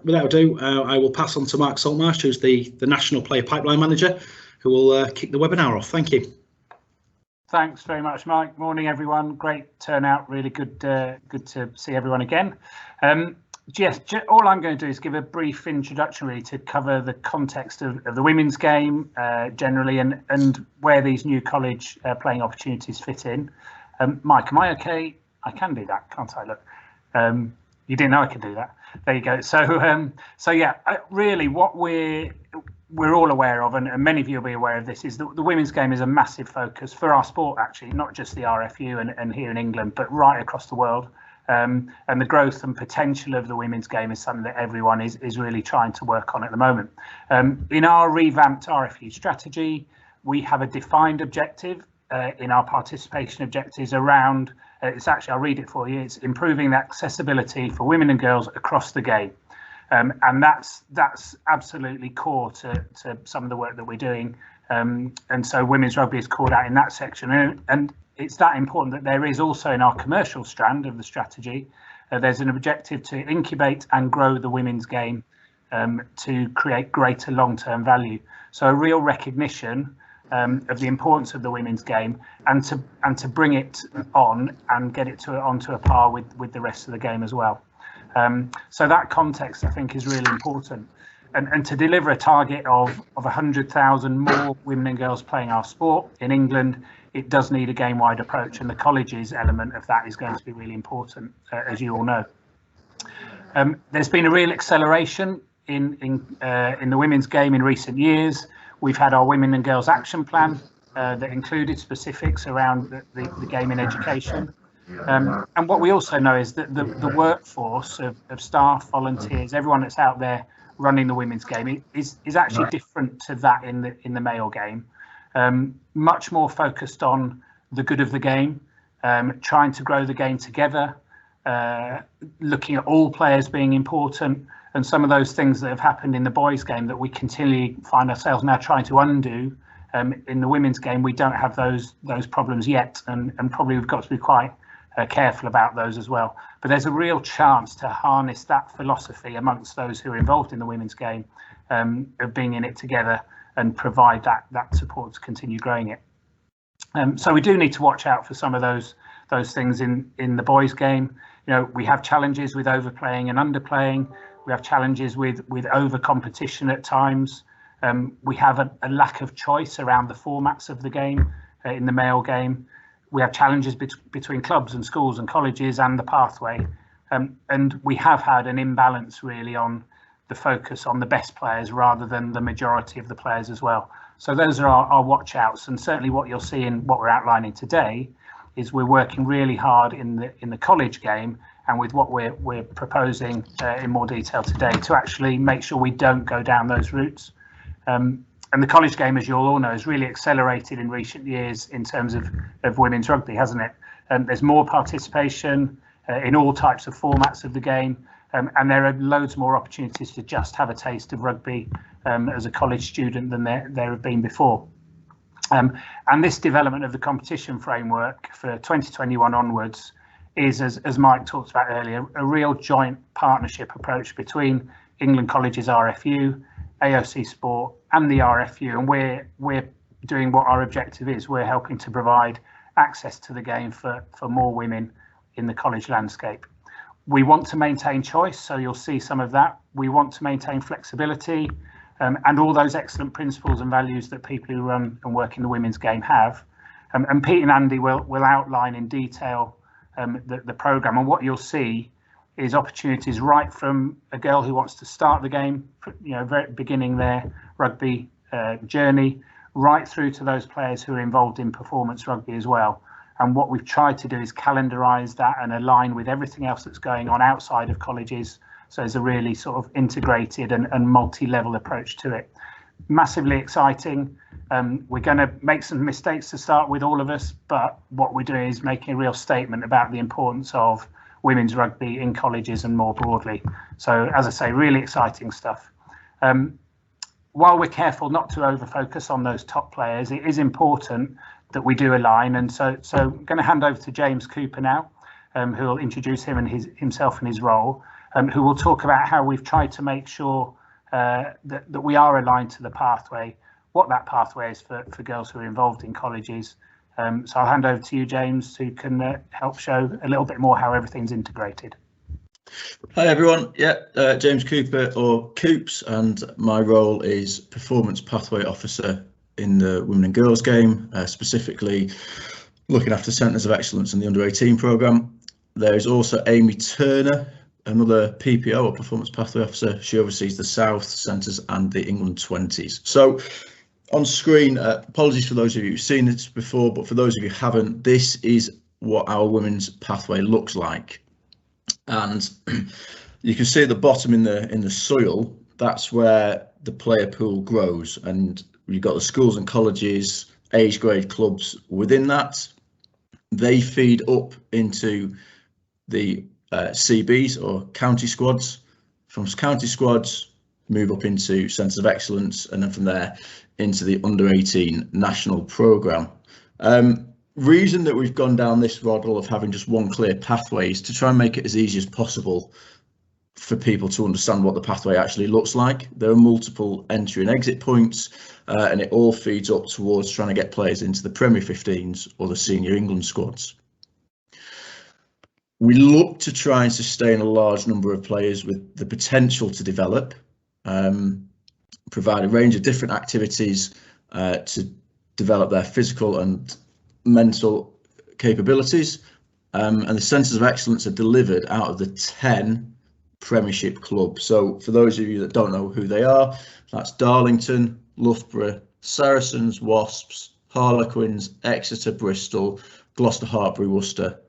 without ado, I will pass on to Mark Saltmarsh, who's the National Player Pipeline Manager, who will kick the webinar off. Thank you. Thanks very much, Mike. Morning, everyone. Great turnout. Really good to see everyone again. Yes, all I'm going to do is give a brief introduction really to cover the context of the women's game generally and where these new college playing opportunities fit in. Mike, am I okay? I can do that, can't I? Look, you didn't know I could do that. There you go. So yeah, really what we're all aware of, and many of you will be aware of this, is that the women's game is a massive focus for our sport, actually, not just the RFU and here in England, but right across the world. And the growth and potential of the women's game is something that everyone is really trying to work on at the moment. In our revamped RFU strategy, we have a defined objective in our participation objectives around, it's actually, I'll read it for you, it's improving the accessibility for women and girls across the game. And that's absolutely core to some of the work that we're doing. And so women's rugby is called out in that section. And it's that important that there is also in our commercial strand of the strategy, there's an objective to incubate and grow the women's game to create greater long-term value. So a real recognition of the importance of the women's game and to bring it on and get it onto a par with the rest of the game as well. So that context, I think, is really important. And to deliver a target of 100,000 more women and girls playing our sport in England, it does need a game-wide approach, and the colleges element of that is going to be really important, as you all know. There's been a real acceleration in the women's game in recent years. We've had our Women and Girls Action Plan that included specifics around the game in education. And what we also know is that the workforce of staff, volunteers, everyone that's out there running the women's game is actually different to that in the male game. Much more focused on the good of the game, trying to grow the game together, looking at all players being important, and some of those things that have happened in the boys' game that we continually find ourselves now trying to undo. In the women's game, we don't have those problems yet, and probably we've got to be quite careful about those as well. But there's a real chance to harness that philosophy amongst those who are involved in the women's game, of being in it together and provide that support to continue growing it. So we do need to watch out for some of those things in the boys' game. You know, we have challenges with overplaying and underplaying. We have challenges with over competition at times. We have a lack of choice around the formats of the game in the male game. We have challenges between clubs and schools and colleges and the pathway. And we have had an imbalance really on the focus on the best players rather than the majority of the players as well. So those are our watch outs, and certainly what you'll see in what we're outlining today is we're working really hard in the college game and with what we're proposing in more detail today to actually make sure we don't go down those routes. And the college game, as you all know, has really accelerated in recent years in terms of women's rugby, hasn't it? There's more participation in all types of formats of the game, and there are loads more opportunities to just have a taste of rugby as a college student than there have been before. And this development of the competition framework for 2021 onwards is, as Mike talked about earlier, a real joint partnership approach between England Colleges RFU, AoC Sport and the RFU, and we're doing what our objective is. We're helping to provide access to the game for more women in the college landscape. We want to maintain choice, so you'll see some of that. We want to maintain flexibility and all those excellent principles and values that people who run and work in the women's game have. And Pete and Andy will outline in detail the programme, and what you'll see is opportunities right from a girl who wants to start the game, you know, very beginning their rugby journey, right through to those players who are involved in performance rugby as well. And what we've tried to do is calendarise that and align with everything else that's going on outside of colleges. So there's a really sort of integrated and multi-level approach to it. Massively exciting. We're going to make some mistakes to start with, all of us, but what we're doing is making a real statement about the importance of women's rugby in colleges and more broadly. So as I say, really exciting stuff. While we're careful not to over focus on those top players, it is important that we do align, and so I'm going to hand over to James Cooper now, who will introduce him and himself and his role, who will talk about how we've tried to make sure that we are aligned to the pathway, what that pathway is for girls who are involved in colleges. So I'll hand over to you, James, who can help show a little bit more how everything's integrated. Hi everyone, James Cooper, or Coops, and my role is Performance Pathway Officer in the Women and Girls game, specifically looking after Centres of Excellence in the Under-18 programme. There is also Amy Turner, another PPO or Performance Pathway Officer. She oversees the South Centres and the England 20s. So on screen, apologies for those of you who've seen this before, but for those of you who haven't, this is what our women's pathway looks like. And you can see at the bottom in the soil, that's where the player pool grows, and you've got the schools and colleges, age grade clubs within that. They feed up into the CBs or county squads. From county squads, move up into Centres of Excellence, and then from there into the Under-18 national programme. Reason that we've gone down this model of having just one clear pathway is to try and make it as easy as possible for people to understand what the pathway actually looks like. There are multiple entry and exit points, and it all feeds up towards trying to get players into the Premier 15s or the Senior England squads. We look to try and sustain a large number of players with the potential to develop, provide a range of different activities to develop their physical and mental capabilities, and the Centres of Excellence are delivered out of the 10 Premiership clubs. So for those of you that don't know who they are, that's Darlington, Loughborough, Saracens, Wasps, Harlequins, Exeter, Bristol, Gloucester, Hartpury, Worcester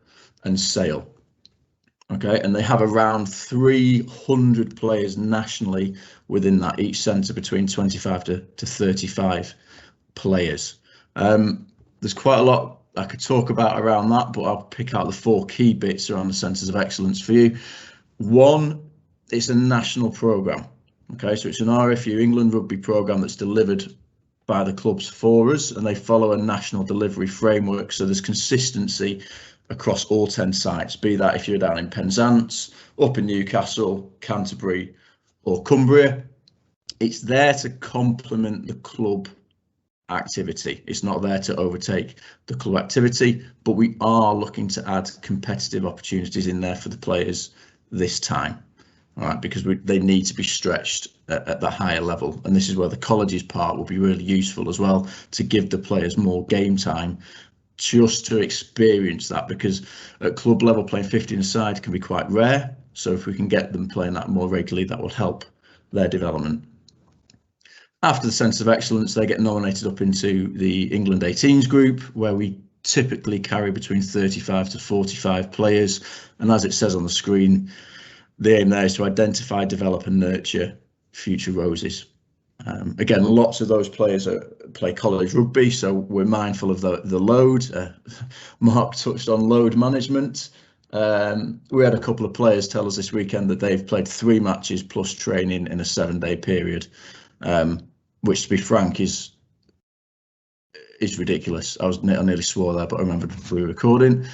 and Sale. Okay, and they have around 300 players nationally within that, each centre between 25 to 35 players. There's quite a lot I could talk about around that, but I'll pick out the 4 key bits around the Centres of Excellence for you. One, it's a national programme. Okay, so it's an RFU England rugby programme that's delivered by the clubs for us, and they follow a national delivery framework. So there's consistency across all 10 sites, be that if you're down in Penzance, up in Newcastle, Canterbury or Cumbria. It's there to complement the club activity. It's not there to overtake the club activity, but we are looking to add competitive opportunities in there for the players this time, all right, because they need to be stretched at the higher level, and this is where the colleges part will be really useful as well, to give the players more game time just to experience that, because at club level playing 15-a-side can be quite rare. So if we can get them playing that more regularly, that will help their development. After the Centres of Excellence, they get nominated up into the England 18s group, where we typically carry between 35 to 45 players. And as it says on the screen, the aim there is to identify, develop and nurture future roses. Again, lots of those players play college rugby, so we're mindful of the load. Mark touched on load management. We had a couple of players tell us this weekend that they've played 3 matches plus training in a 7-day period. Which, to be frank, is ridiculous. I nearly swore there, but I remembered we were recording.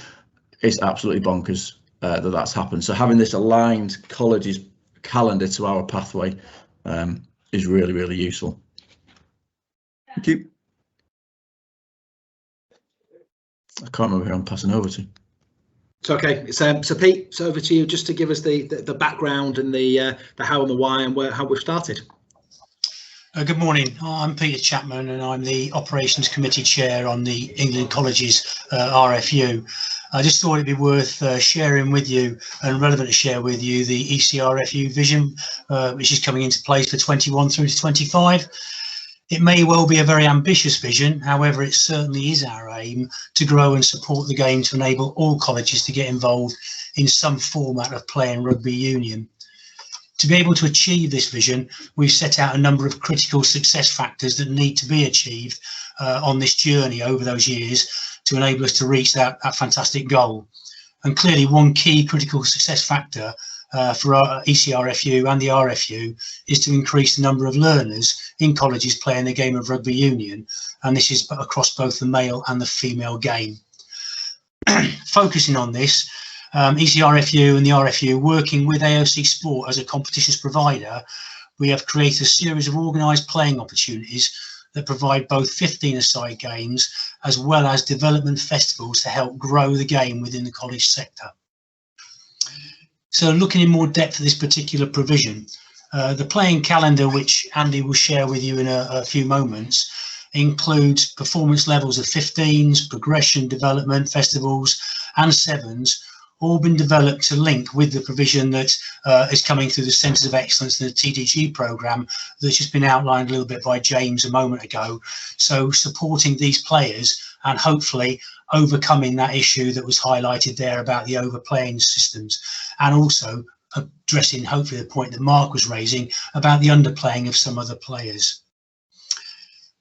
It's absolutely bonkers that's happened. So having this aligned colleges calendar to our pathway is really, really useful. Thank you. I can't remember who I'm passing over to. It's okay. So Pete, it's over to you just to give us the background and the how and the why and how we've started. Good morning. I'm Peter Chapman and I'm the Operations Committee Chair on the England Colleges RFU. I just thought it'd be worth sharing with you and relevant to share with you the ECRFU vision, which is coming into place for 21 through to 25. It may well be a very ambitious vision, however, it certainly is our aim to grow and support the game to enable all colleges to get involved in some format of playing rugby union. To be able to achieve this vision, we've set out a number of critical success factors that need to be achieved on this journey over those years to enable us to reach that fantastic goal. And clearly one key critical success factor for our ECRFU and the RFU is to increase the number of learners in colleges playing the game of rugby union, and this is across both the male and the female game. Focusing on this, ECRFU and the RFU, working with AoC Sport as a competitions provider, we have created a series of organised playing opportunities that provide both 15-a-side games as well as development festivals to help grow the game within the college sector. So looking in more depth at this particular provision, the playing calendar, which Andy will share with you in a few moments, includes performance levels of 15s, progression, development, festivals and 7s, all been developed to link with the provision that is coming through the Centres of Excellence and the TDG programme that's just been outlined a little bit by James a moment ago. So supporting these players and hopefully overcoming that issue that was highlighted there about the overplaying systems, and also addressing hopefully the point that Mark was raising about the underplaying of some other players.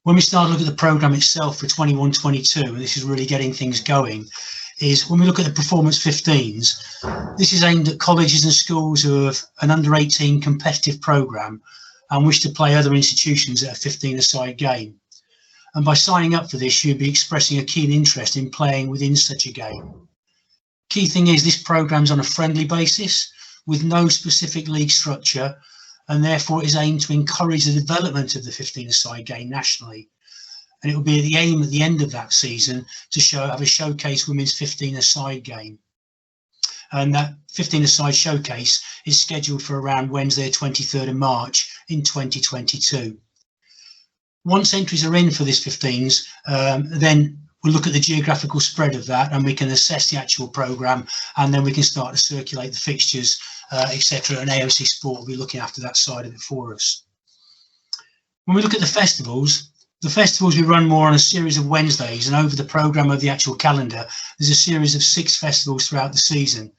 When we start to look at the programme itself for 21-22, and this is really getting things going, is when we look at the performance 15s, this is aimed at colleges and schools who have an under 18 competitive programme and wish to play other institutions at a 15-a-side game. And by signing up for this, you'll be expressing a keen interest in playing within such a game. Key thing is this programme's on a friendly basis with no specific league structure, and therefore is aimed to encourage the development of the 15-a-side game nationally. And it will be the aim at the end of that season to have a showcase women's 15-a-side game. And that 15-a-side showcase is scheduled for around Wednesday, 23rd of March in 2022. Once entries are in for this 15s, then we'll look at the geographical spread of that and we can assess the actual programme, and then we can start to circulate the fixtures, etc. And AoC Sport will be looking after that side of it for us. When we look at the festivals we run more on a series of Wednesdays, and over the programme of the actual calendar, there's a series of 6 festivals throughout the season,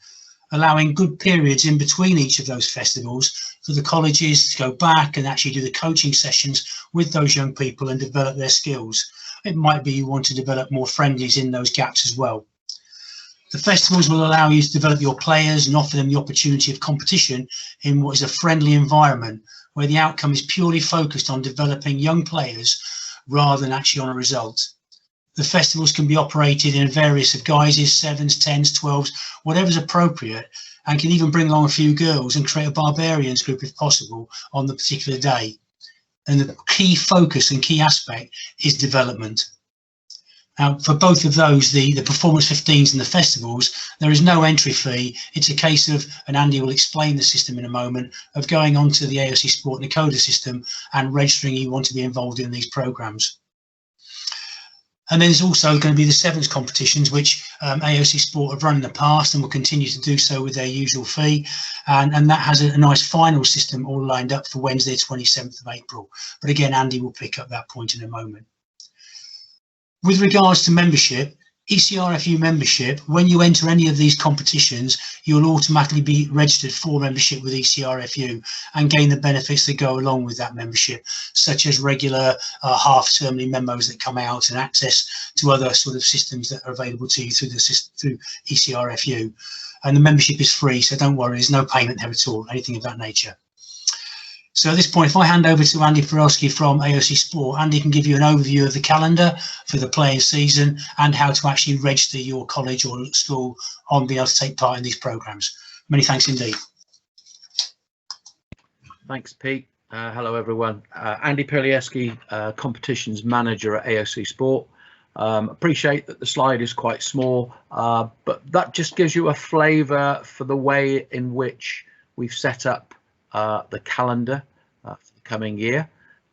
allowing good periods in between each of those festivals for the colleges to go back and actually do the coaching sessions with those young people and develop their skills. It might be you want to develop more friendlies in those gaps as well. The festivals will allow you to develop your players and offer them the opportunity of competition in what is a friendly environment where the outcome is purely focused on developing young players rather than actually on a result. The festivals can be operated in various of guises, 7s, 10s, 12s, whatever's appropriate, and can even bring along a few girls and create a barbarians group if possible on the particular day. And the key focus and key aspect is development. Now, for both of those, the performance 15s and the festivals, there is no entry fee. It's a case of, and Andy will explain the system in a moment, of going onto the AoC Sport Nakoda system and registering you want to be involved in these programs. And then there's also going to be the 7s competitions, which AoC Sport have run in the past and will continue to do so with their usual fee. And that has a nice final system all lined up for Wednesday, 27th of April. But again, Andy will pick up that point in a moment. With regards to membership, ECRFU membership, when you enter any of these competitions, you'll automatically be registered for membership with ECRFU and gain the benefits that go along with that membership, such as regular half-termly memos that come out and access to other sort of systems that are available to you through ECRFU. And the membership is free, so don't worry, there's no payment there at all, anything of that nature. So at this point, if I hand over to Andy Farowski from AoC Sport, Andy can give you an overview of the calendar for the playing season and how to actually register your college or school on being able to take part in these programmes. Many thanks indeed. Thanks, Pete. Hello, everyone. Andy Perlieski, Competitions Manager at AoC Sport. Appreciate that the slide is quite small, but that just gives you a flavour for the way in which we've set up the calendar for the coming year.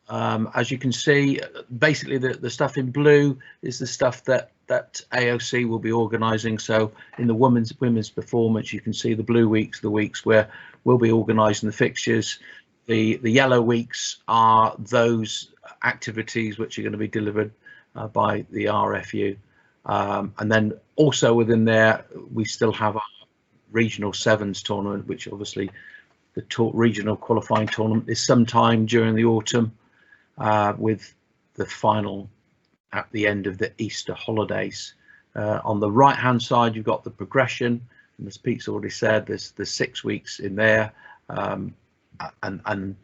As you can see, basically the stuff in blue is the stuff that AoC will be organising. So in the women's performance, you can see the blue weeks, the weeks where we'll be organising the fixtures. The yellow weeks are those activities which are going to be delivered by the RFU. And then also within there, we still have our regional 7s tournament, which obviously the regional qualifying tournament is sometime during the autumn, with the final at the end of the Easter holidays. On the right hand side, you've got the progression, and as Pete's already said, there's 6 weeks in there, and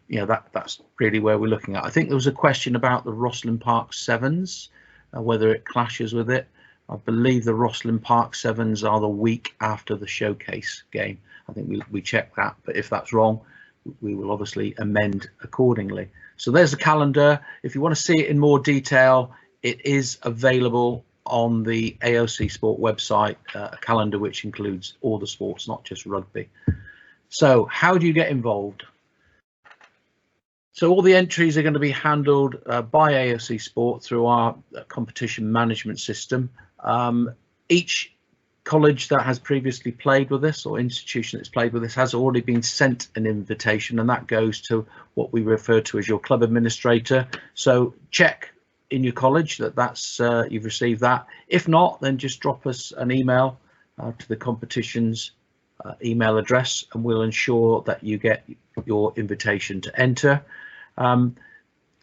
you know that's really where we're looking at. I think there was a question about the Rosslyn Park 7s, whether it clashes with it. I believe the Rosslyn Park Sevens are the week after the showcase game. I think we checked that, but if that's wrong, we will obviously amend accordingly. So there's the calendar. If you want to see it in more detail, it is available on the AoC Sport website, a calendar which includes all the sports, not just rugby. So how do you get involved? So all the entries are going to be handled by AoC Sport through our competition management system. Each college that has previously played with us, or institution that's played with us, has already been sent an invitation, and that goes to what we refer to as your club administrator. So check in your college that's you've received that. If not, then just drop us an email to the competition's email address, and we'll ensure that you get your invitation to enter.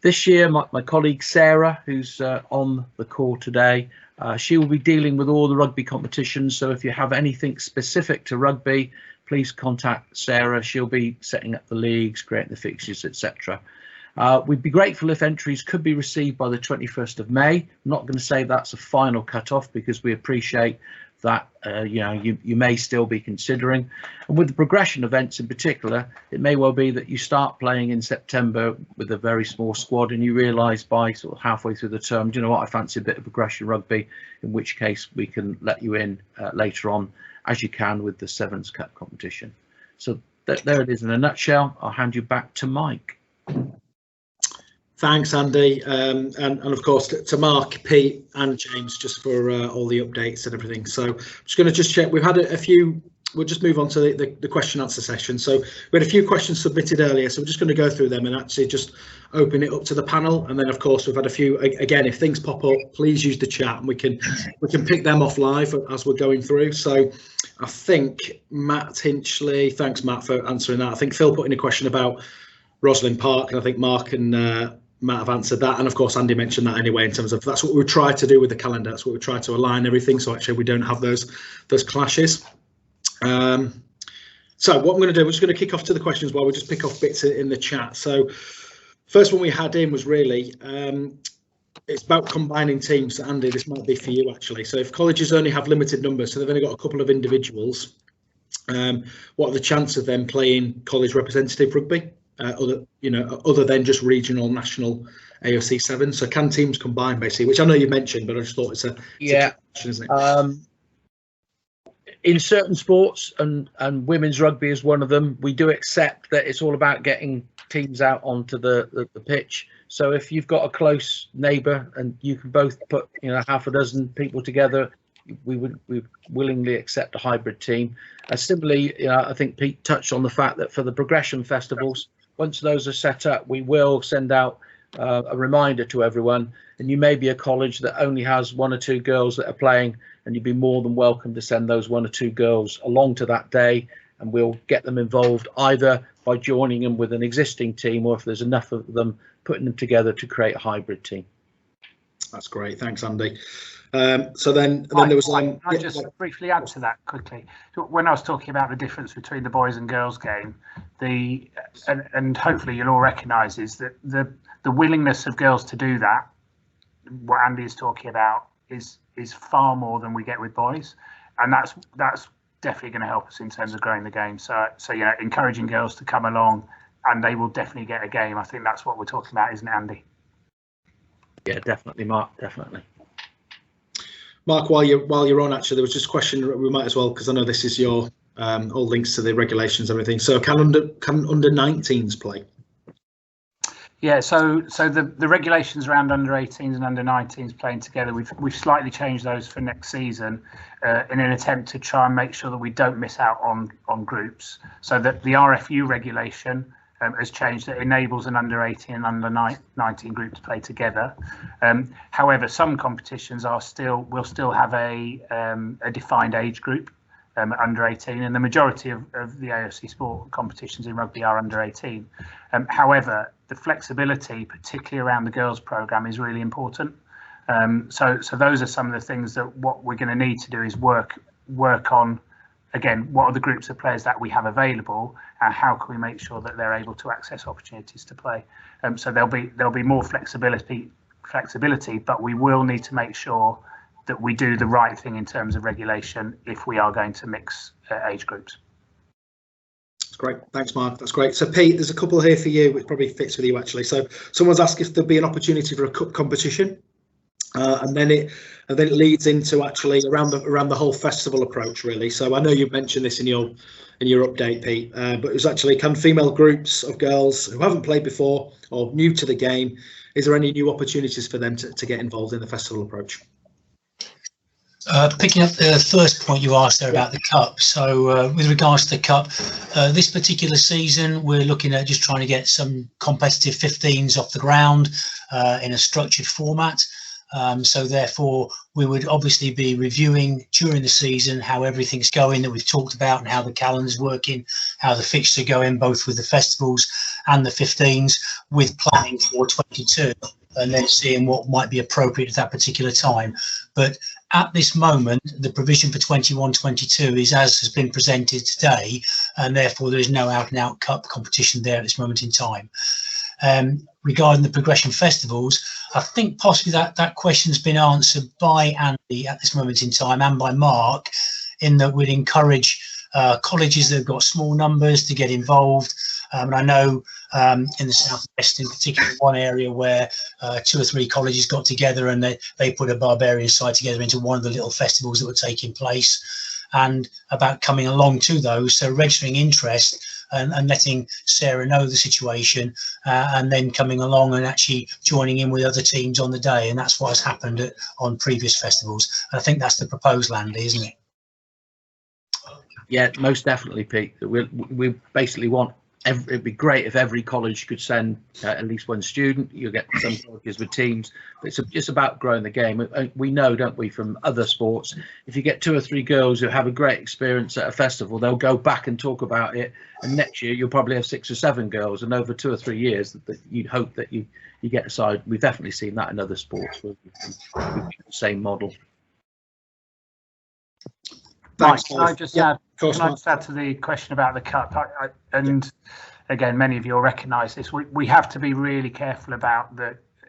This year, my colleague Sarah, who's on the call today, she will be dealing with all the rugby competitions. So if you have anything specific to rugby, please contact Sarah. She'll be setting up the leagues, creating the fixtures, etc. We'd be grateful if entries could be received by the 21st of May. I'm not going to say that's a final cut-off, because we appreciate that you may still be considering. And with the progression events in particular, it may well be that you start playing in September with a very small squad, and you realise by sort of halfway through the term, do you know what, I fancy a bit of progression rugby, in which case we can let you in later on, as you can with the Sevens Cup competition. So there it is in a nutshell. I'll hand you back to Mike. Thanks, Andy, and of course to Mark, Pete and James, just for all the updates and everything. So I'm just going to check. We've had a few. We'll just move on to the question answer session. So we had a few questions submitted earlier, so we're just going to go through them and actually just open it up to the panel. And then of course we've had a few. Again, if things pop up, please use the chat, and we can pick them off live as we're going through. So I think Matt Hinchley, thanks Matt for answering that. I think Phil put in a question about Rosslyn Park, and I think Mark and Matt have answered that, and of course Andy mentioned that anyway, in terms of that's what we try to do with the calendar. That's what we try to align everything, so actually we don't have those clashes. So what I'm going to do, we're just going to kick off to the questions while we just pick off bits in the chat. So first one we had in was really it's about combining teams. Andy, this might be for you actually. So if colleges only have limited numbers, so they've only got a couple of individuals, what are the chances of them playing college representative rugby? Other than just regional, national AoC 7. So can teams combine, basically, which I know you mentioned, but I just thought it's a question, isn't it? In certain sports, and women's rugby is one of them, we do accept that it's all about getting teams out onto the pitch. So if you've got a close neighbour and you can both put half a dozen people together, we would willingly accept a hybrid team. Similarly, I think Pete touched on the fact that for the progression festivals, once those are set up, we will send out a reminder to everyone, and you may be a college that only has one or two girls that are playing, and you'd be more than welcome to send those one or two girls along to that day, and we'll get them involved either by joining them with an existing team, or if there's enough of them, putting them together to create a hybrid team. That's great, thanks Andy. So then there was Can I just briefly add to that quickly? When I was talking about the difference between the boys and girls game, and hopefully you'll all recognise is that the willingness of girls to do that, what Andy is talking about, is far more than we get with boys, and that's definitely going to help us in terms of growing the game. So encouraging girls to come along, and they will definitely get a game. I think that's what we're talking about, isn't it, Andy? Yeah, definitely, Mark. Definitely. Mark, while you're on, actually, there was just a question we might as well, because I know this is your all links to the regulations and everything. So can under 19s play? Yeah, so the regulations around under 18s and under 19s playing together, we've slightly changed those for next season in an attempt to try and make sure that we don't miss out on groups. So that the RFU regulation has changed, that enables an under 18 and under 19 group to play together. However, some competitions will still have a defined age group under 18, and the majority of the AoC Sport competitions in rugby are under 18. However, the flexibility, particularly around the girls programme, is really important. So those are some of the things that what we're going to need to do is work on. Again, what are the groups of players that we have available, and how can we make sure that they're able to access opportunities to play? So there'll be more flexibility, but we will need to make sure that we do the right thing in terms of regulation if we are going to mix age groups. That's great. Thanks, Mark. That's great. So, Pete, there's a couple here for you, which probably fits with you, actually. So someone's asked if there'd be an opportunity for a cup competition. And then it leads into actually around the whole festival approach, really. So I know you mentioned this in your update, Pete, but it was actually, can female groups of girls who haven't played before or new to the game, is there any new opportunities for them to get involved in the festival approach? Picking up the first point you asked there about the cup. So with regards to the cup, this particular season, we're looking at just trying to get some competitive 15s off the ground in a structured format. So therefore, we would obviously be reviewing during the season how everything's going that we've talked about and how the calendar's working, how the fixtures are going, both with the festivals and the 15s, with planning for 22, and then seeing what might be appropriate at that particular time. But at this moment, the provision for 21-22 is as has been presented today, and therefore there is no out-and-out cup competition there at this moment in time. Regarding the progression festivals, I think possibly that question's been answered by Andy at this moment in time and by Mark, in that we'd encourage colleges that have got small numbers to get involved. And I know in the southwest, in particular, one area where 2 or 3 colleges got together and they put a barbarian side together into one of the little festivals that were taking place, and about coming along to those. So registering interest and letting Sarah know the situation, and then coming along and actually joining in with other teams on the day. And that's what has happened on previous festivals. And I think that's the proposal, Andy, isn't it? Yeah, most definitely, Pete. We basically want it'd be great if every college could send at least one student. You'll get some colleges with teams, but it's just about growing the game. We know, don't we, from other sports, if you get 2 or 3 girls who have a great experience at a festival, they'll go back and talk about it, and next year you'll probably have 6 or 7 girls, and over 2 or 3 years that you'd hope that you get aside. We've definitely seen that in other sports with the same model. Mike, can I just add to the question about the cup? And again, many of you will recognise this. We have to be really careful about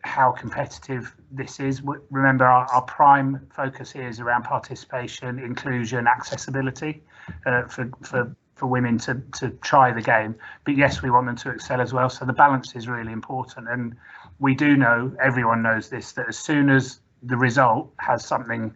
how competitive this is. Remember, our prime focus here is around participation, inclusion, accessibility for women to try the game. But yes, we want them to excel as well. So the balance is really important. And we do know, everyone knows this, that as soon as the result has something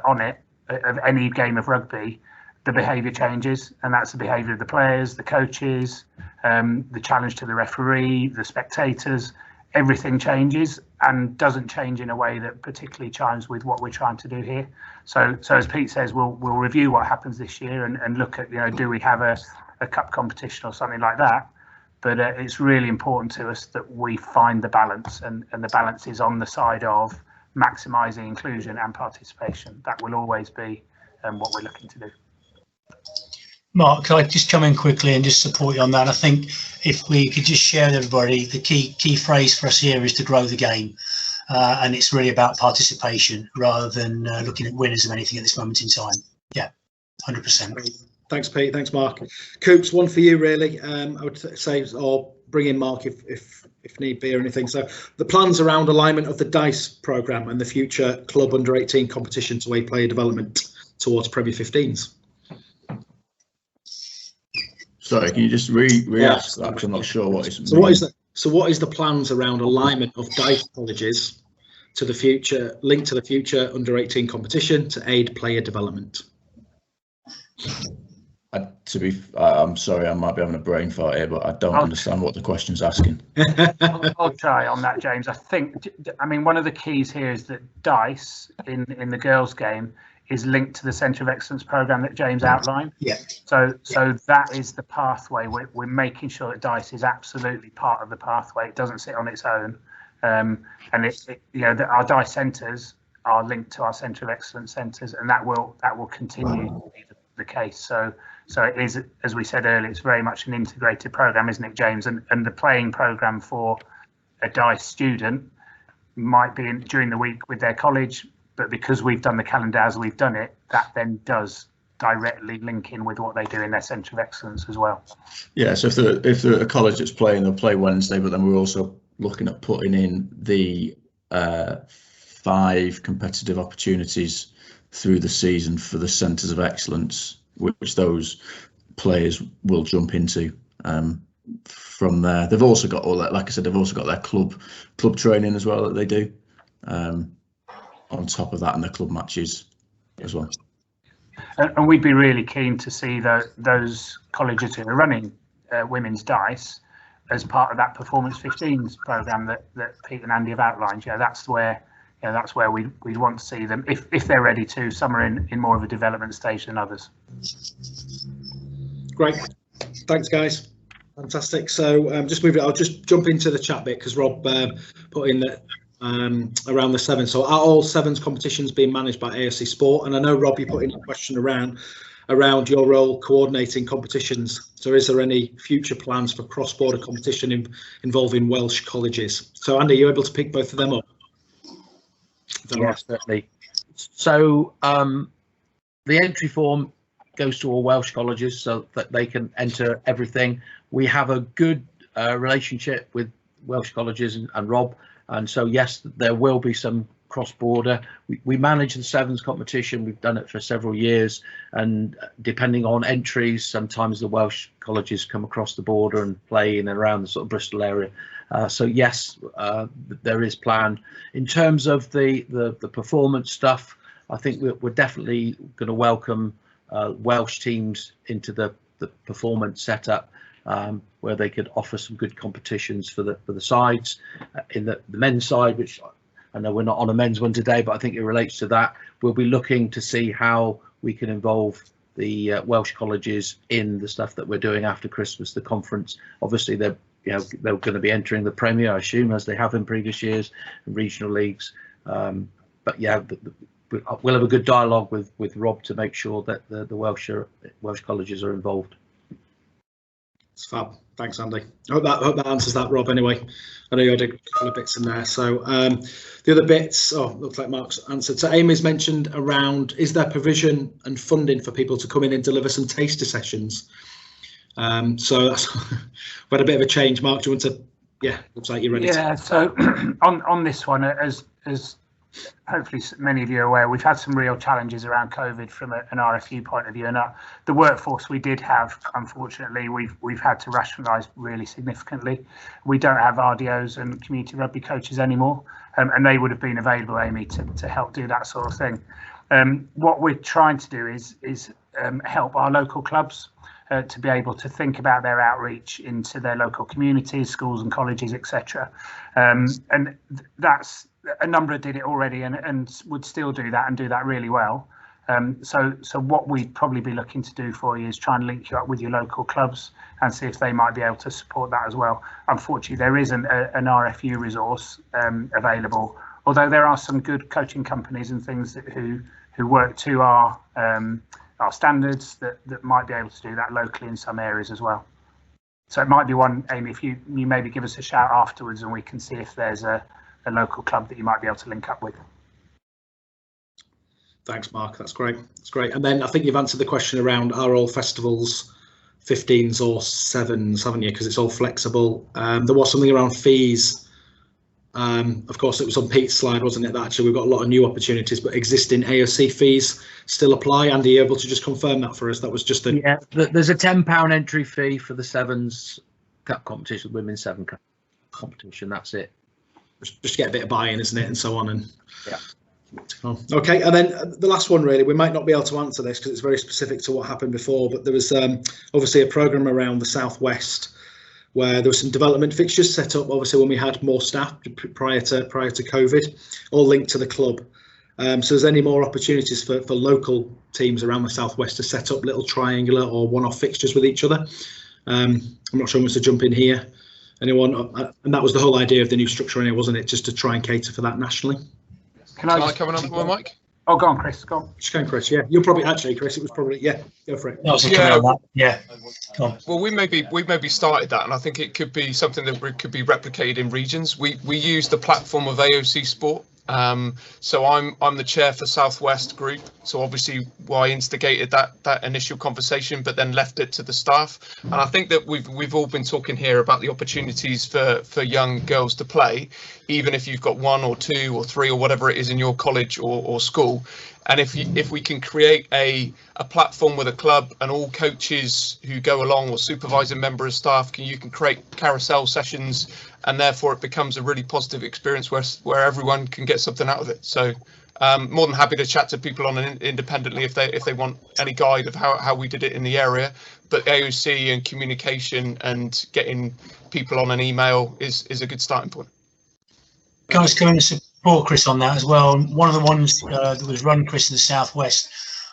on it, of any game of rugby, the behaviour changes, and that's the behaviour of the players, the coaches, the challenge to the referee, the spectators. Everything changes, and doesn't change in a way that particularly chimes with what we're trying to do here. So as Pete says, we'll review what happens this year and look at, do we have a cup competition or something like that. But it's really important to us that we find the balance, and the balance is on the side of maximising inclusion and participation. That will always be what we're looking to do. Mark, can I just come in quickly and just support you on that? I think if we could just share with everybody, the key phrase for us here is to grow the game, and it's really about participation rather than looking at winners of anything at this moment in time. Yeah, 100%. Thanks, Pete. Thanks, Mark. Coops, one for you, really. I would say, or bring in Mark if need be or anything. So the plans around alignment of the DICE programme and the future club under 18 competition to aid player development towards Premier 15s. Sorry, can you just re-ask that? Because I'm not sure what it's. So what is the plans around alignment of DICE colleges to the future, linked to the future under 18 competition to aid player development? I'm sorry, I might be having a brain fart here, but I don't understand what the question's asking. I'll try on that, James. I mean, one of the keys here is that DICE in the girls' game is linked to the Centre of Excellence programme that James outlined. Yeah. So that is the pathway. We're making sure that DICE is absolutely part of the pathway. It doesn't sit on its own. And our DICE centres are linked to our Centre of Excellence centres, and that will continue to be the case. So it is, as we said earlier, it's very much an integrated programme, isn't it, James? And the playing programme for a DICE student might be during the week with their college, but because we've done the calendar as we've done it, that then does directly link in with what they do in their Centre of Excellence as well. Yeah, so if they're a college that's playing, they'll play Wednesday, but then we're also looking at putting in the 5 competitive opportunities through the season for the centres of excellence, which those players will jump into. From there, they've also got all that, like I said, they've also got their club training as well that they do on top of that, and their club matches as well. And we'd be really keen to see those colleges who are running women's dice as part of that Performance 15s programme that Pete and Andy have outlined. That's where we'd want to see them if they're ready to. Some are in more of a development stage than others. Great, thanks guys. Fantastic. So I'll just jump into the chat bit because Rob put in that around the sevens. So are all sevens competitions being managed by AoC Sport? And I know Rob, you put in a question around your role coordinating competitions. So is there any future plans for cross-border competition involving Welsh colleges? So Andy, are you able to pick both of them up? Yes, certainly. So the entry form goes to all Welsh colleges so that they can enter everything. We have a good relationship with Welsh colleges and Rob, and so yes, there will be some cross-border. We manage the sevens competition. We've done it for several years, and depending on entries, sometimes the Welsh colleges come across the border and play in and around the sort of Bristol area. So yes, there is plan. In terms of the performance stuff, I think we're definitely going to welcome Welsh teams into the performance setup, where they could offer some good competitions for the sides. In the men's side, which I know we're not on a men's one today, but I think it relates to that, we'll be looking to see how we can involve the Welsh colleges in the stuff that we're doing after Christmas, the conference. Obviously they're going to be entering the Premier, I assume, as they have in previous years, and regional leagues. But yeah, we'll have a good dialogue with Rob to make sure that the Welsh colleges are involved. It's fab. Thanks, Andy. I hope that answers that, Rob. Anyway, I know you had a couple of bits in there. So the other bits, looks like Mark's answered. So Amy's mentioned around, is there provision and funding for people to come in and deliver some taster sessions? So that's we had a bit of a change. Mark, do you want to? Yeah, looks like you're ready. Yeah. So on this one, as hopefully many of you are aware, we've had some real challenges around COVID from an RFU point of view, and the workforce we did have, unfortunately, we've had to rationalise really significantly. We don't have RDOs and community rugby coaches anymore, and they would have been available, Amy, to help do that sort of thing. What we're trying to do is help our local clubs to be able to think about their outreach into their local communities, schools and colleges, etc. And that's a number did it already and would still do that and do that really well. So what we'd probably be looking to do for you is try and link you up with your local clubs and see if they might be able to support that as well. Unfortunately, there isn't an RFU resource available, although there are some good coaching companies and things who work to our standards that might be able to do that locally in some areas as well. So it might be one, Amy, if you maybe give us a shout afterwards and we can see if there's a local club that you might be able to link up with. Thanks, Mark. That's great. That's great. And then I think you've answered the question around, are all festivals 15s or 7s, haven't you? Because it's all flexible. There was something around fees. Of course, it was on Pete's slide, wasn't it? That actually we've got a lot of new opportunities, but existing AoC fees still apply. Andy, are you able to just confirm that for us? That was just a... Yeah, there's a £10 entry fee for the sevens cup competition, women's 7 cup competition. That's it. Just get a bit of buy-in, isn't it, and so on. And yeah. Okay, and then the last one, really, we might not be able to answer this because it's very specific to what happened before, but there was obviously a programme around the southwest where there was some development fixtures set up, obviously when we had more staff prior to COVID, all linked to the club. So is there any more opportunities for local teams around the southwest to set up little triangular or one-off fixtures with each other? I'm not sure who wants to jump in here. Anyone? And that was the whole idea of the new structure anyway, wasn't it? Just to try and cater for that nationally. Can I come on my mic? Oh, go on, Chris. Go on. Just go on, Chris. Yeah, you're probably actually, Chris. It was probably go for it. Yeah. Come on. Well, we maybe started that, and I think it could be something that could be replicated in regions. We use the platform of AoC Sport So I'm the chair for Southwest Group. So obviously, I instigated that initial conversation, but then left it to the staff. And I think that we've all been talking here about the opportunities for young girls to play, even if you've got 1 or 2 or 3 or whatever it is in your college or school. And if we can create a platform with a club and all coaches who go along or supervising member of staff, you can create carousel sessions, and therefore it becomes a really positive experience where everyone can get something out of it. So more than happy to chat to people on an independently if they want any guide of how we did it in the area. But AoC and communication and getting people on an email is a good starting point. Can I just come in and support Chris on that as well? One of the ones that was run, Chris, in the Southwest,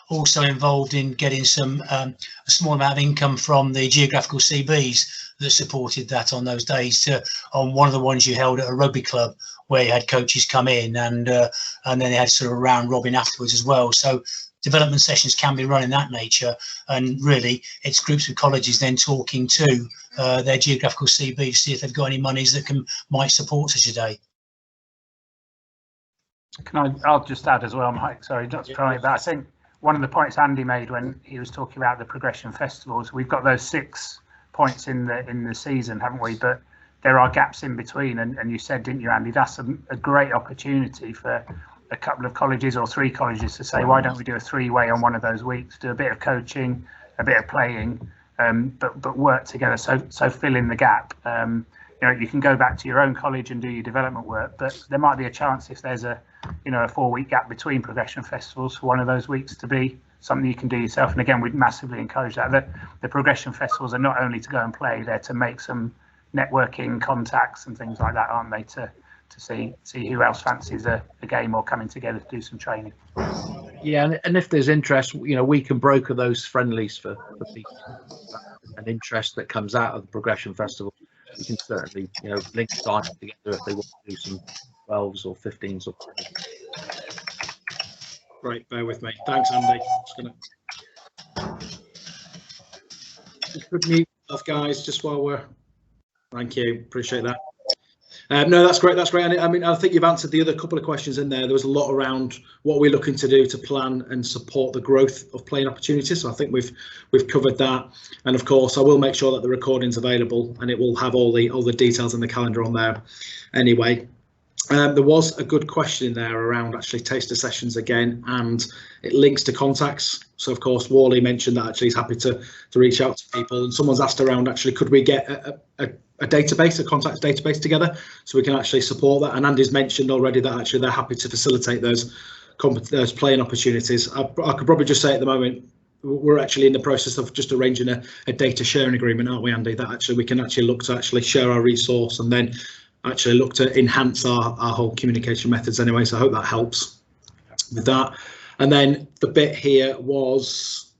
also involved in getting some a small amount of income from the geographical CBs that supported that on those days. On one of the ones you held at a rugby club, where you had coaches come in and then they had sort of a round robin afterwards as well. So development sessions can be run in that nature, and really it's groups of colleges then talking to their geographical CB to see if they've got any monies that might support such a day. I'll just add as well, Mike, sorry, not to try, but I think one of the points Andy made when he was talking about the progression festivals, we've got those 6 points in the season, haven't we? But there are gaps in between, and you said, didn't you, Andy, that's a great opportunity for a couple of colleges or 3 colleges to say, why don't we do a 3-way on one of those weeks, do a bit of coaching, a bit of playing, but work together, so fill in the gap. You know, you can go back to your own college and do your development work, but there might be a chance if there's a 4-week gap between progression festivals for one of those weeks to be something you can do yourself. And again, we'd massively encourage that. The progression festivals are not only to go and play, they're to make some networking contacts and things like that, aren't they, to see who else fancies a game or coming together to do some training. Yeah, and if there's interest, we can broker those friendlies for people. An interest that comes out of the progression festival, we can certainly link time together if they want to do some 12s or 15s or 20s. Great, bear with me. Thanks, Andy. Just could mute off, guys, just while we're. Thank you, appreciate that. No, that's great. That's great. And I mean, I think you've answered the other couple of questions in there. There was a lot around what we're looking to do to plan and support the growth of playing opportunities. So I think we've covered that. And of course, I will make sure that the recording's available, and it will have all the details in the calendar on there. Anyway, there was a good question in there around actually taster sessions again, and it links to contacts. So of course, Wally mentioned that actually he's happy to reach out to people, and someone's asked around actually could we get a database, a contacts database together so we can actually support that. And Andy's mentioned already that actually they're happy to facilitate those playing opportunities. I could probably just say at the moment we're actually in the process of just arranging a data sharing agreement, aren't we, Andy? That actually we can actually look to actually share our resource and then actually look to enhance our whole communication methods anyway. So I hope that helps with that. And then the bit here was,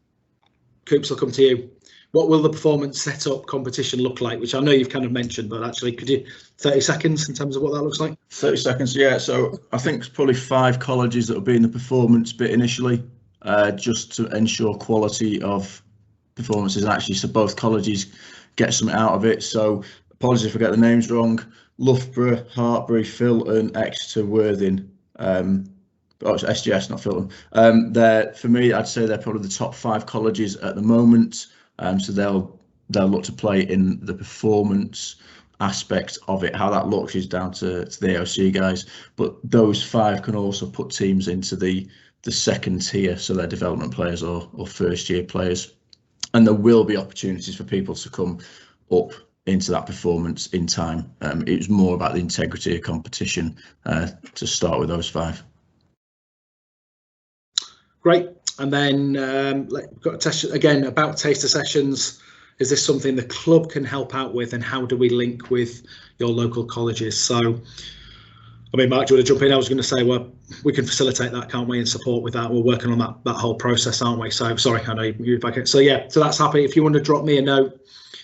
Coops, I'll come to you. What will the performance setup competition look like? Which I know you've kind of mentioned, but actually, could you 30 seconds in terms of what that looks like? 30 seconds, yeah. So I think it's probably 5 colleges that will be in the performance bit initially, just to ensure quality of performances. And actually, so both colleges get something out of it. So apologies if I get the names wrong. Loughborough, Hartbury, Filton, Exeter, Worthing. It's SGS, not Filton. They're, for me, I'd say they're probably the top 5 colleges at the moment. So they'll look to play in the performance aspect of it. How that looks is down to the AoC guys, but those 5 can also put teams into the second tier, so they're development players or first year players, and there will be opportunities for people to come up into that performance in time. It was more about the integrity of competition to start with those 5. Great. And then we've got a test again about taster sessions. Is this something the club can help out with, and how do we link with your local colleges? So, I mean, Mark, do you want to jump in? I was going to say, well, we can facilitate that, can't we, and support with that. We're working on that whole process, aren't we? So, sorry, I know you're back. So, yeah, so that's happy. If you want to drop me a note,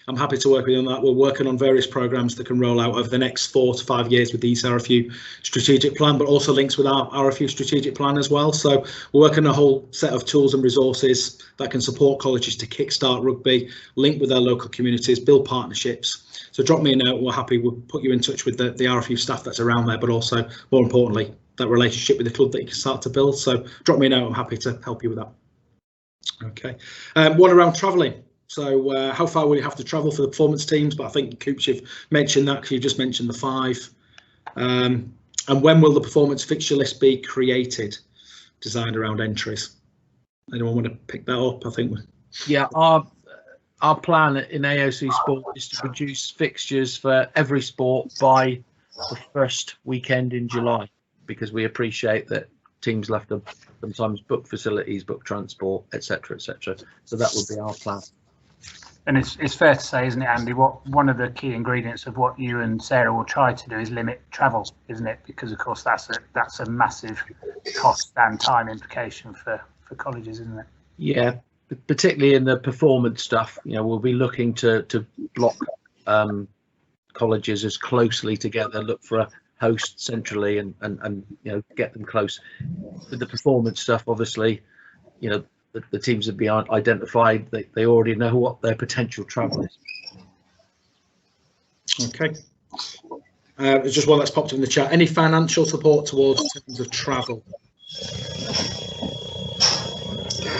I'm happy to work with you on that. We're working on various programs that can roll out over the next 4 to 5 years with the ECRFU strategic plan, but also links with our RFU strategic plan as well. So we're working on a whole set of tools and resources that can support colleges to kickstart rugby, link with their local communities, build partnerships. So drop me a note. We're happy. We'll put you in touch with the RFU staff that's around there, but also, more importantly, relationship with the club that you can start to build. So drop me a note. I'm happy to help you with that. Okay. One around travelling. So how far will you have to travel for the performance teams? But I think, Coops, you've mentioned that because you just mentioned the 5. And when will the performance fixture list be created, designed around entries? Anyone want to pick that up? I think. Yeah, our plan in AoC Sport is to produce fixtures for every sport by the first weekend in July, because we appreciate that teams have to sometimes book facilities, book transport, etc., etc. So that would be our plan. And it's fair to say, isn't it, Andy, one of the key ingredients of what you and Sarah will try to do is limit travel, isn't it? Because of course that's a massive cost and time implication for colleges, isn't it? Yeah, particularly in the performance stuff. We'll be looking to block colleges as closely together, look for a host centrally, and get them close. With the performance stuff, obviously, the teams have been identified. They already know what their potential travel is. Okay. There's just one that's popped in the chat. Any financial support towards terms of travel?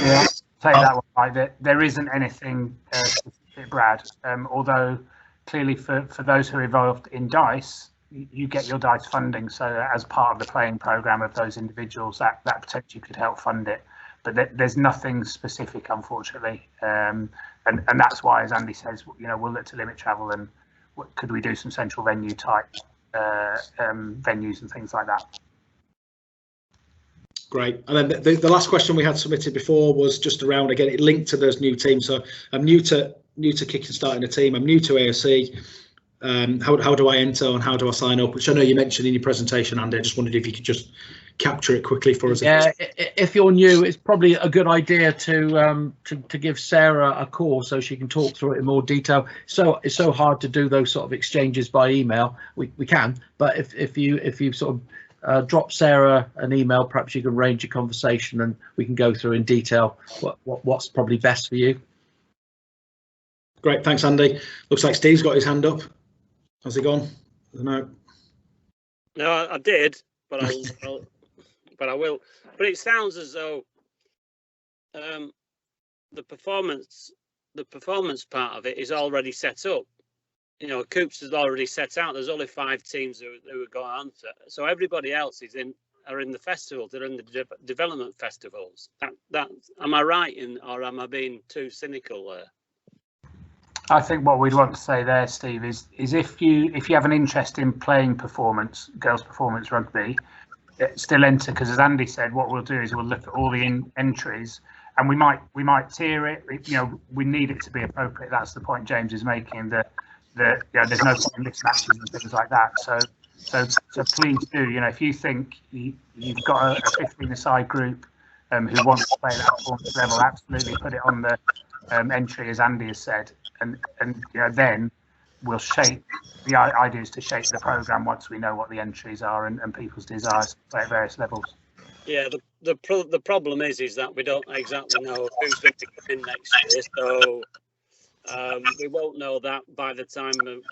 Yeah, take that one. Right. There isn't anything specific, Brad. Although clearly for those who are involved in DICE, you get your DICE funding. So as part of the playing programme of those individuals, that potentially could help fund it. But there's nothing specific, unfortunately, and that's why, as Andy says, we'll look to limit travel, and could we do some central venue type venues and things like that. Great. And then the last question we had submitted before was just around, again, it linked to those new teams. So I'm new to kicking starting a team. I'm new to AoC. How do I enter and how do I sign up? Which I know you mentioned in your presentation, Andy. I just wondered if you could just capture it quickly for us. Yeah, if you're new, it's probably a good idea to give Sarah a call so she can talk through it in more detail. So it's so hard to do those sort of exchanges by email. We can, but if you sort of drop Sarah an email, perhaps you can arrange a conversation and we can go through in detail what's probably best for you. Great, thanks, Andy. Looks like Steve's got his hand up. How's he gone? No, I did, but I will. But it sounds as though the performance part of it is already set up. Coops has already set out. There's only 5 teams who are going on to, so everybody else are in the festivals. They're in the development festivals. That am I right or am I being too cynical there? I think what we'd want to say there, Steve, is if you have an interest in playing girls' performance rugby, still enter, because as Andy said, what we'll do is we'll look at all the entries, and we might tier it. We need it to be appropriate. That's the point James is making. That there's no mismatches and things like that. So please do. If you think you've got a 15-a-side group who wants to play that performance level, absolutely put it on the entry, as Andy has said. And then we'll shape the ideas to shape the programme once we know what the entries are and people's desires at various levels. Yeah, the problem is that we don't exactly know who's going to come in next year, so we won't know that by the time of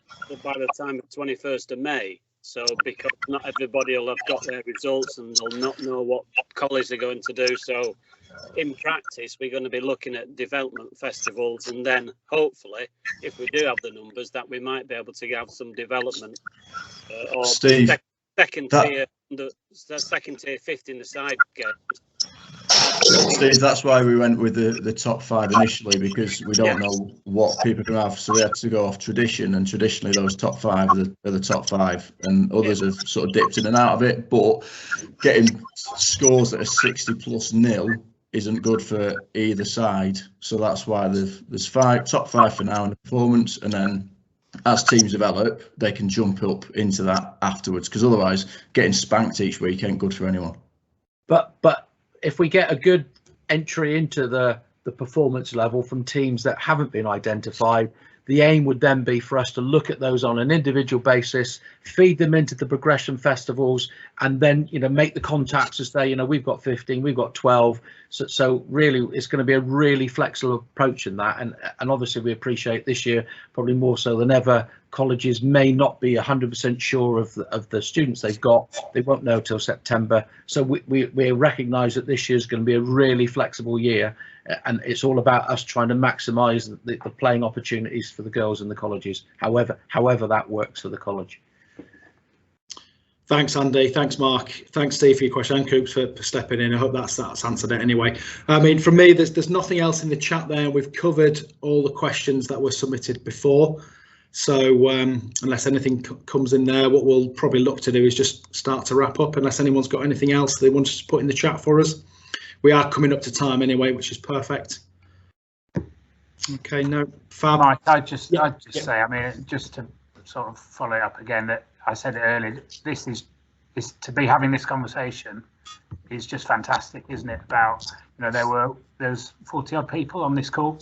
21st of May. So because not everybody will have got their results and they'll not know what college they're going to do. So in practice, we're going to be looking at development festivals, and then hopefully, if we do have the numbers, that we might be able to have some development or Steve, second tier 15-a-side games. Steve, that's why we went with the top 5 initially, because we don't know what people can have, so we had to go off tradition, and traditionally those top 5 are the top 5, and others have sort of dipped in and out of it. But getting scores that are 60+0 isn't good for either side, so that's why there's top 5 for now in the performance, and then as teams develop they can jump up into that afterwards, because otherwise getting spanked each week ain't good for anyone. But if we get a good entry into the performance level from teams that haven't been identified, the aim would then be for us to look at those on an individual basis, feed them into the progression festivals, and then make the contacts to say, we've got 15, we've got 12. So really, it's going to be a really flexible approach in that. And obviously, we appreciate this year probably more so than ever colleges may not be 100% sure of the students they've got. They won't know till September. So we recognise that this year is going to be a really flexible year, and it's all about us trying to maximise the playing opportunities for the girls in the colleges, however that works for the college. Thanks, Andy. Thanks, Mark. Thanks, Steve, for your question, and Coops for stepping in. I hope that's answered it anyway. I mean, for me, there's nothing else in the chat there. We've covered all the questions that were submitted before. So unless anything comes in there, what we'll probably look to do is just start to wrap up, unless anyone's got anything else they want to put in the chat for us. We are coming up to time anyway, which is perfect. Okay, no, fab. Mike, I'd just say, I mean, just to sort of follow it up again, that I said it earlier, this is to be having this conversation is just fantastic, isn't it? About, you know, there's 40 odd people on this call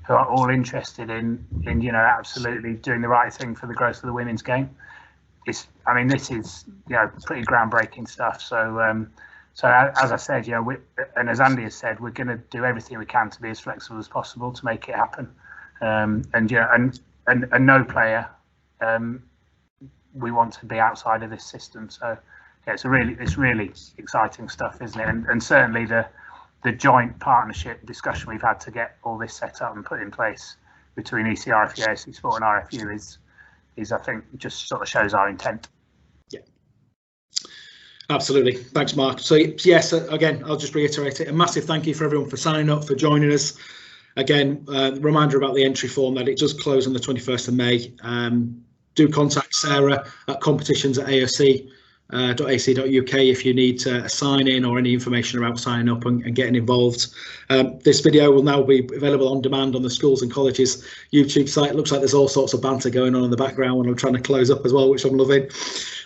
who are all interested in you know, absolutely doing the right thing for the growth of the women's game. I mean, this is, you know, pretty groundbreaking stuff. So so as I said, you know, and as Andy has said, we're going to do everything we can to be as flexible as possible to make it happen. And you know, and no player we want to be outside of this system. So yeah, it's really exciting stuff, isn't it? And certainly the joint partnership discussion we've had to get all this set up and put in place between ECRFU, AoC Sport and RFU is I think just sort of shows our intent. Yeah, absolutely. Thanks, Mark. So yes, again, I'll just reiterate it. A massive thank you for everyone for signing up, for joining us. Again, reminder about the entry form that it does close on the 21st of May. Do contact Sarah at competitions@aoc.ac.uk if you need to sign in or any information about signing up and getting involved. This video will now be available on demand on the schools and colleges YouTube site. Looks like there's all sorts of banter going on in the background when I'm trying to close up as well, which I'm loving.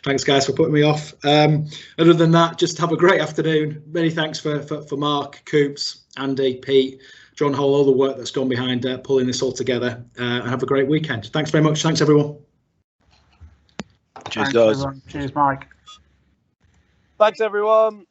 Thanks, guys, for putting me off. Other than that, just have a great afternoon. Many thanks for Mark, Coops, Andy, Pete, John Hall, all the work that's gone behind pulling this all together. And have a great weekend. Thanks very much. Thanks, everyone. Cheers, guys. Cheers, Mike. Thanks, everyone.